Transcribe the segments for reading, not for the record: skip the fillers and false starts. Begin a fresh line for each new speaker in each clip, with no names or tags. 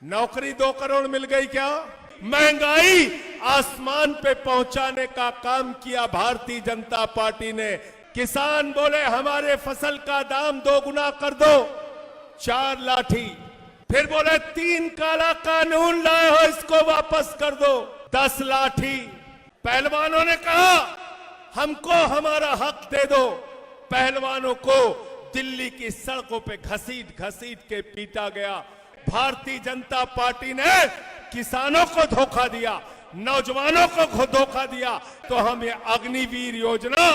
नौकरी 2 करोड़ मिल गई क्या? महंगाई आसमान पे पहुंचाने का काम किया भारतीय जनता पार्टी ने। किसान बोले हमारे फसल का दाम 2 गुना कर दो, 4 लाठी। फिर बोले 3 काला कानून लाए हो, इसको वापस कर दो, 10 लाठी। पहलवानों ने कहा हमको हमारा हक दे दो। पहलवानों को दिल्ली की सड़कों पे घसीट घसीट के पीटा गया। भारतीय जनता पार्टी ने किसानों को धोखा दिया, नौजवानों को धोखा दिया। तो हम ये अग्निवीर योजना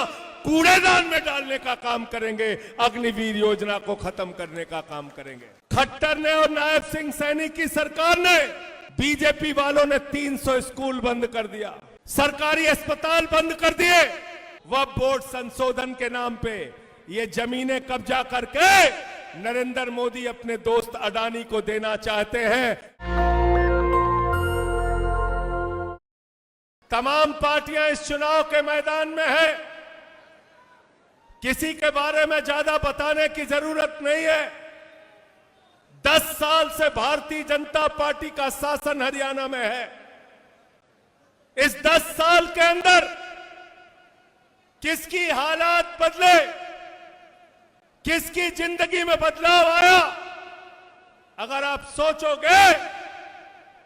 कूड़ेदान में डालने का काम करेंगे, अग्निवीर योजना को खत्म करने का काम करेंगे। खट्टर ने और नायब सिंह सैनी की सरकार ने, बीजेपी वालों ने 300 स्कूल बंद कर दिया, सरकारी अस्पताल बंद कर दिए। वक्फ बोर्ड संशोधन के नाम पे ये जमीनें कब्जा करके नरेंद्र मोदी अपने दोस्त अडानी को देना चाहते हैं। तमाम पार्टियां इस चुनाव के मैदान में है, किसी के बारे में ज्यादा बताने की जरूरत नहीं है। 10 साल से भारतीय जनता पार्टी का शासन हरियाणा में है। इस 10 साल के अंदर किसकी हालात बदले, किसकी जिंदगी में बदलाव आया? अगर आप सोचोगे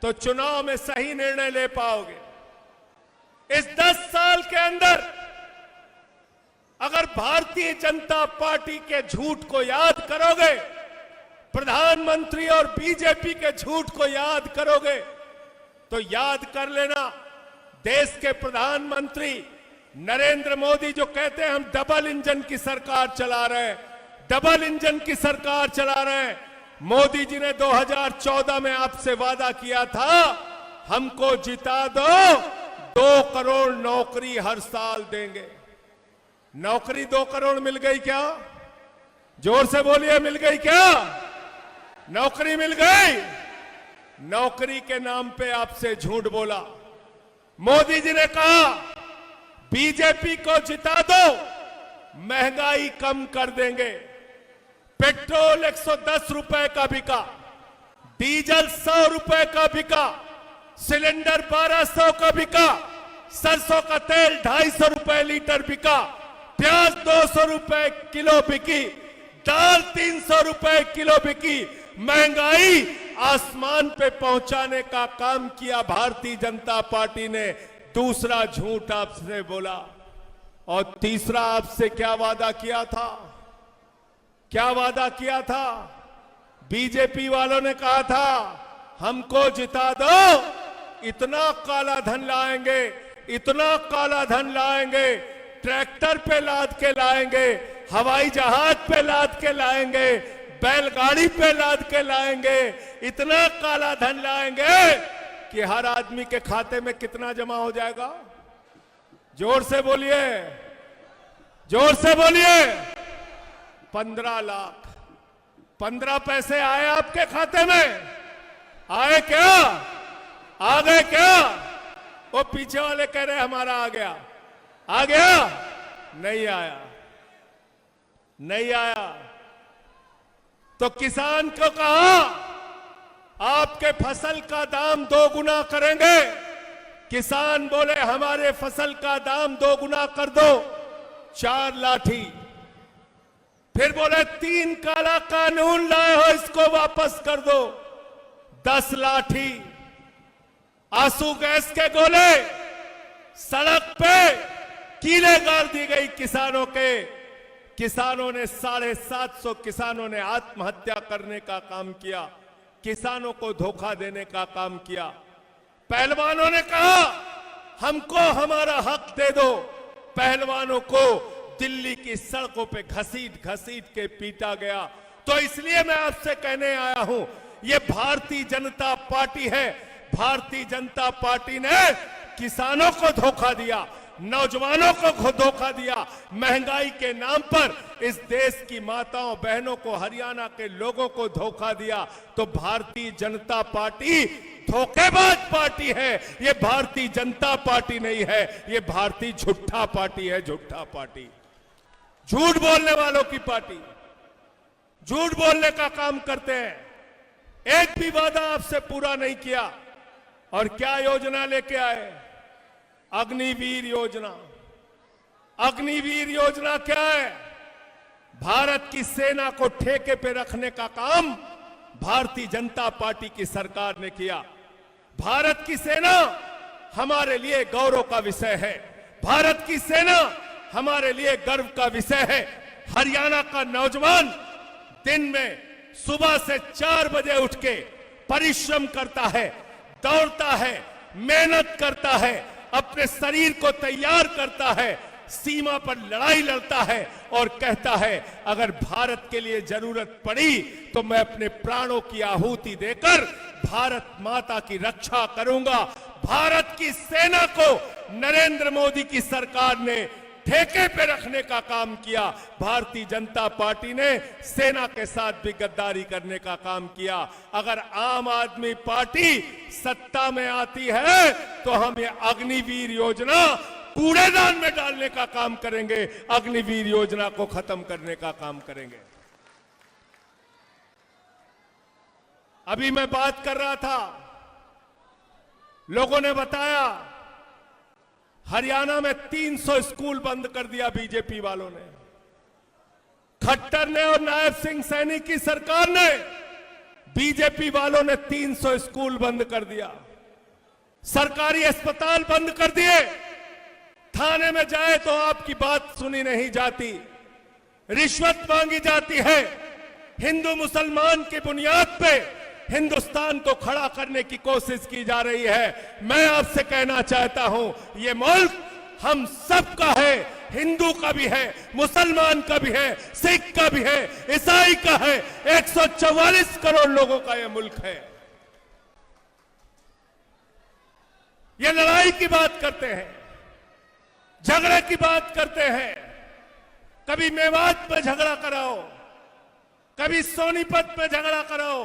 तो चुनाव में सही निर्णय ले पाओगे। इस 10 साल के अंदर अगर भारतीय जनता पार्टी के झूठ को याद करोगे, प्रधानमंत्री और बीजेपी के झूठ को याद करोगे, तो याद कर लेना, देश के प्रधानमंत्री नरेंद्र मोदी जो कहते हैं हम डबल इंजन की सरकार चला रहे हैं, डबल इंजन की सरकार चला रहे हैं। मोदी जी ने 2014 में आपसे वादा किया था हमको जिता दो, 2 करोड़ नौकरी हर साल देंगे। नौकरी 2 करोड़ मिल गई क्या? जोर से बोलिए, मिल गई क्या? नौकरी मिल गई? नौकरी के नाम पे आपसे झूठ बोला। मोदी जी ने कहा बीजेपी को जिता दो, महंगाई कम कर देंगे। पेट्रोल 110 रुपए का बिका, डीजल 100 रुपए का बिका, सिलेंडर 1200 का बिका, सरसों का तेल 250 रुपए लीटर बिका, प्याज 200 रुपए किलो बिकी, दाल 300 रुपए किलो बिकी। महंगाई आसमान पे पहुंचाने का काम किया भारतीय जनता पार्टी ने। दूसरा झूठ आपसे बोला। और तीसरा आपसे क्या वादा किया था? क्या वादा किया था? बीजेपी वालों ने कहा था हमको जिता दो, इतना काला धन लाएंगे, इतना काला धन लाएंगे, ट्रैक्टर पे लाद के लाएंगे, हवाई जहाज पे लाद के लाएंगे, बैलगाड़ी पे लाद के लाएंगे, इतना काला धन लाएंगे कि हर आदमी के खाते में कितना जमा हो जाएगा? जोर से बोलिए, जोर से बोलिए। 15 लाख। 15 पैसे आए आपके खाते में? आए क्या? आ गए क्या? वो पीछे वाले कह रहे हमारा आ गया। आ गया? नहीं आया, नहीं आया। तो किसान को कहा आपके फसल का दाम 2 गुना करेंगे। किसान बोले हमारे फसल का दाम 2 गुना कर दो, 4 लाठी। फिर बोले 3 काला कानून लाए हो, इसको वापस कर दो, 10 लाठी। आंसू गैस के गोले, सड़क पे कीले गाड़ दी गई किसानों के। किसानों ने 750 किसानों ने आत्महत्या करने का काम किया, किसानों को धोखा देने का काम किया। पहलवानों ने कहा हमको हमारा हक दे दो। पहलवानों को दिल्ली की सड़कों पे घसीट घसीट के पीटा गया। तो इसलिए मैं आपसे कहने आया हूं, ये भारतीय जनता पार्टी है। भारतीय जनता पार्टी ने किसानों को धोखा दिया, नौजवानों को धोखा दिया। महंगाई के नाम पर इस देश की माताओं बहनों को, हरियाणा के लोगों को धोखा दिया। तो भारतीय जनता पार्टी धोखेबाज पार्टी है। ये भारतीय जनता पार्टी नहीं है, ये भारतीय झूठा पार्टी है, झूठा पार्टी, झूठ बोलने वालों की पार्टी, झूठ बोलने का काम करते हैं। एक भी वादा आपसे पूरा नहीं किया। और क्या योजना लेके आए? अग्निवीर योजना। अग्निवीर योजना क्या है? भारत की सेना को ठेके पे रखने का काम भारतीय जनता पार्टी की सरकार ने किया। भारत की सेना हमारे लिए गौरव का विषय है। भारत की सेना हमारे लिए गर्व का विषय है। हरियाणा का नौजवान दिन में सुबह से 4 बजे उठ के परिश्रम करता है, दौड़ता है, मेहनत करता है, अपने शरीर को तैयार करता है, सीमा पर लड़ाई लड़ता है और कहता है अगर भारत के लिए जरूरत पड़ी तो मैं अपने प्राणों की आहुति देकर भारत माता की रक्षा करूंगा। भारत की सेना को नरेंद्र मोदी की सरकार ने ठेके पे रखने का काम किया। भारतीय जनता पार्टी ने सेना के साथ भी गद्दारी करने का काम किया। अगर आम आदमी पार्टी सत्ता में आती है तो हम ये अग्निवीर योजना कूड़ेदान में डालने का काम करेंगे। अग्निवीर योजना को खत्म करने का काम करेंगे। अभी मैं बात कर रहा था, लोगों ने बताया हरियाणा में 300 स्कूल बंद कर दिया बीजेपी वालों ने। खट्टर ने और नायब सिंह सैनी की सरकार ने, बीजेपी वालों ने 300 स्कूल बंद कर दिया। सरकारी अस्पताल बंद कर दिए। थाने में जाए तो आपकी बात सुनी नहीं जाती, रिश्वत मांगी जाती है। हिंदू मुसलमान की बुनियाद पे हिंदुस्तान को खड़ा करने की कोशिश की जा रही है। मैं आपसे कहना चाहता हूं, ये मुल्क हम सबका है, हिंदू का भी है, मुसलमान का भी है, सिख का भी है, ईसाई का है। 144 करोड़ लोगों का यह मुल्क है। ये लड़ाई की बात करते हैं, झगड़े की बात करते हैं। कभी मेवात में झगड़ा कराओ, कभी सोनीपत में झगड़ा कराओ,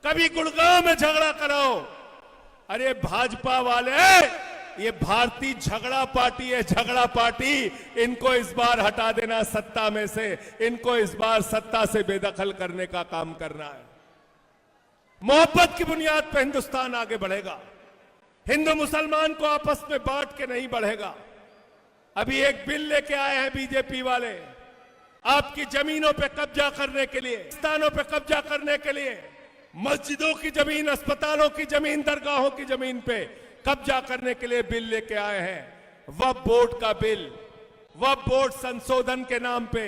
कभी गुड़गांव में झगड़ा कराओ। अरे भाजपा वाले, ये भारतीय झगड़ा पार्टी है, झगड़ा पार्टी। इनको इस बार हटा देना सत्ता में से, इनको इस बार सत्ता से बेदखल करने का काम करना है। मोहब्बत की बुनियाद पर हिंदुस्तान आगे बढ़ेगा। हिंदू मुसलमान को आपस में बांट के नहीं बढ़ेगा। अभी एक बिल लेके आए हैं बीजेपी वाले, आपकी जमीनों पे कब्जा करने के लिए, स्थानों पे कब्जा करने के लिए, मस्जिदों की जमीन, अस्पतालों की जमीन, दरगाहों की जमीन पे कब्जा करने के लिए बिल लेके आए हैं। वक्फ बोर्ड का बिल, वक्फ बोर्ड संशोधन के नाम पे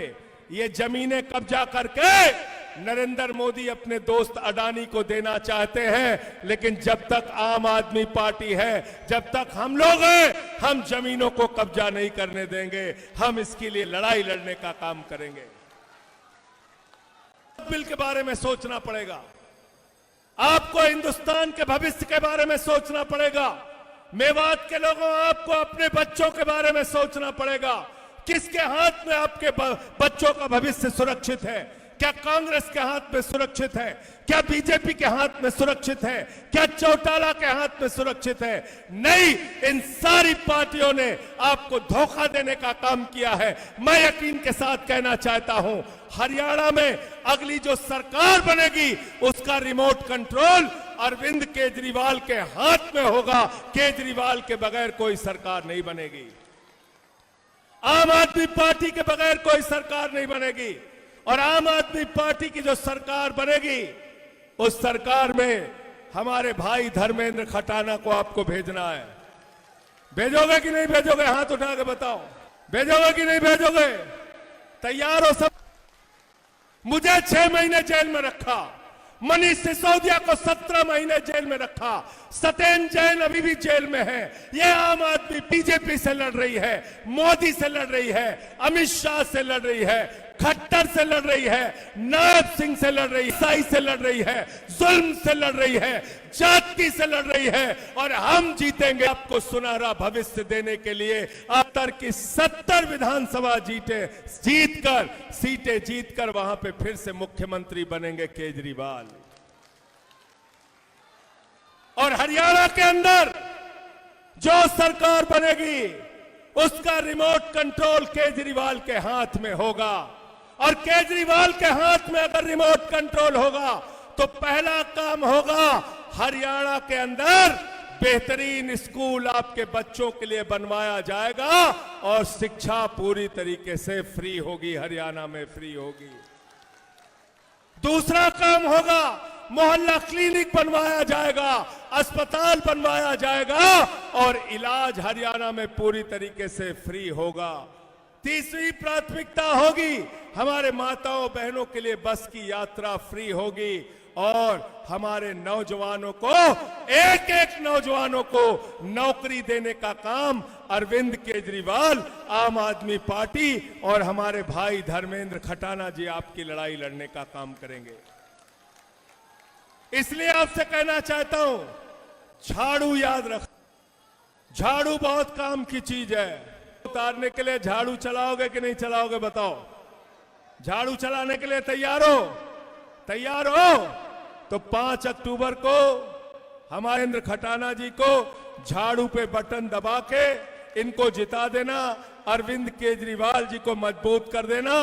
ये जमीनें कब्जा करके नरेंद्र मोदी अपने दोस्त अडानी को देना चाहते हैं। लेकिन जब तक आम आदमी पार्टी है, जब तक हम लोग हैं, हम जमीनों को कब्जा नहीं करने देंगे। हम इसके लिए लड़ाई लड़ने का काम करेंगे। बिल के बारे में सोचना पड़ेगा, आपको हिंदुस्तान के भविष्य के बारे में सोचना पड़ेगा। मेवात के लोगों, आपको अपने बच्चों के बारे में सोचना पड़ेगा। किसके हाथ में आपके बच्चों का भविष्य सुरक्षित है? क्या कांग्रेस के हाथ में सुरक्षित है? क्या बीजेपी के हाथ में सुरक्षित है? क्या चौटाला के हाथ में सुरक्षित है? नहीं, इन सारी पार्टियों ने आपको धोखा देने का काम किया है। मैं यकीन के साथ कहना चाहता हूं, हरियाणा में अगली जो सरकार बनेगी उसका रिमोट कंट्रोल अरविंद केजरीवाल के हाथ में होगा। केजरीवाल के बगैर कोई सरकार नहीं बनेगी। आम आदमी पार्टी के बगैर कोई सरकार नहीं बनेगी। और आम आदमी पार्टी की जो सरकार बनेगी, उस सरकार में हमारे भाई धर्मेंद्र खटाना को आपको भेजना है। भेजोगे कि नहीं भेजोगे? हाथ उठा के बताओ, भेजोगे कि नहीं भेजोगे? तैयार हो सब? मुझे 6 महीने जेल में रखा, मनीष सिसोदिया को 17 महीने जेल में रखा, सत्येंद्र जैन अभी भी जेल में है। ये आम आदमी बीजेपी से लड़ रही है, मोदी से लड़ रही है, अमित शाह से लड़ रही है, खट्टर से लड़ रही है, नायब सिंह से लड़ रही है, ईसाई से लड़ रही है, जुल्म से लड़ रही है, जाति से लड़ रही है। और हम जीतेंगे आपको सुनहरा भविष्य देने के लिए। उत्तर की 70 विधानसभा जीतकर सीटें जीतकर वहां पे फिर से मुख्यमंत्री बनेंगे केजरीवाल। और हरियाणा के अंदर जो सरकार बनेगी उसका रिमोट कंट्रोल केजरीवाल के हाथ में होगा। और केजरीवाल के हाथ में अगर रिमोट कंट्रोल होगा तो पहला काम होगा हरियाणा के अंदर बेहतरीन स्कूल आपके बच्चों के लिए बनवाया जाएगा और शिक्षा पूरी तरीके से फ्री होगी, हरियाणा में फ्री होगी। दूसरा काम होगा मोहल्ला क्लिनिक बनवाया जाएगा, अस्पताल बनवाया जाएगा और इलाज हरियाणा में पूरी तरीके से फ्री होगा। तीसरी प्राथमिकता होगी हमारे माताओं बहनों के लिए बस की यात्रा फ्री होगी और हमारे नौजवानों को एक एक नौजवानों को नौकरी देने का काम अरविंद केजरीवाल, आम आदमी पार्टी और हमारे भाई धर्मेंद्र खटाना जी आपकी लड़ाई लड़ने का काम करेंगे। इसलिए आपसे कहना चाहता हूं, झाड़ू याद रख, झाड़ू बहुत काम की चीज है। उतारने के लिए झाड़ू चलाओगे कि नहीं चलाओगे बताओ? झाड़ू चलाने के लिए तैयार हो? तैयार हो तो 5 अक्टूबर को हमारे इंद्र खटाना जी को झाड़ू पे बटन दबा के इनको जिता देना, अरविंद केजरीवाल जी को मजबूत कर देना।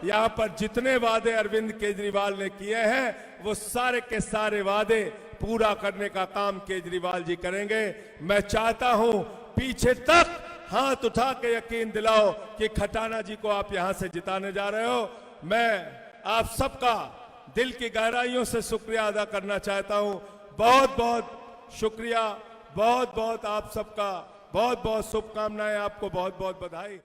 यहां पर जितने वादे अरविंद केजरीवाल ने किए हैं वो सारे के सारे वादे पूरा करने का काम केजरीवाल जी करेंगे। मैं चाहता हूं पीछे तक हाथ उठा के यकीन दिलाओ कि खटाना जी को आप यहां से जिताने जा रहे हो। मैं आप सबका दिल की गहराइयों से शुक्रिया अदा करना चाहता हूं। बहुत बहुत शुक्रिया, बहुत बहुत आप सबका बहुत बहुत शुभकामनाएं, आपको बहुत बहुत बधाई।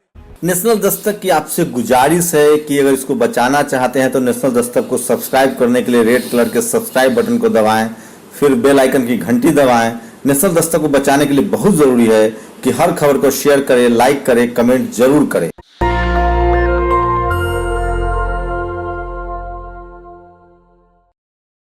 नेशनल दस्तक की आपसे गुजारिश है कि अगर इसको बचाना चाहते हैं तो नेशनल दस्तक को सब्सक्राइब करने के लिए रेड कलर के सब्सक्राइब बटन को दबाएं, फिर बेल आइकन की घंटी दबाएं। नेशनल दस्तक को बचाने के लिए बहुत जरूरी है कि हर खबर को शेयर करें, लाइक करें, कमेंट जरूर करें।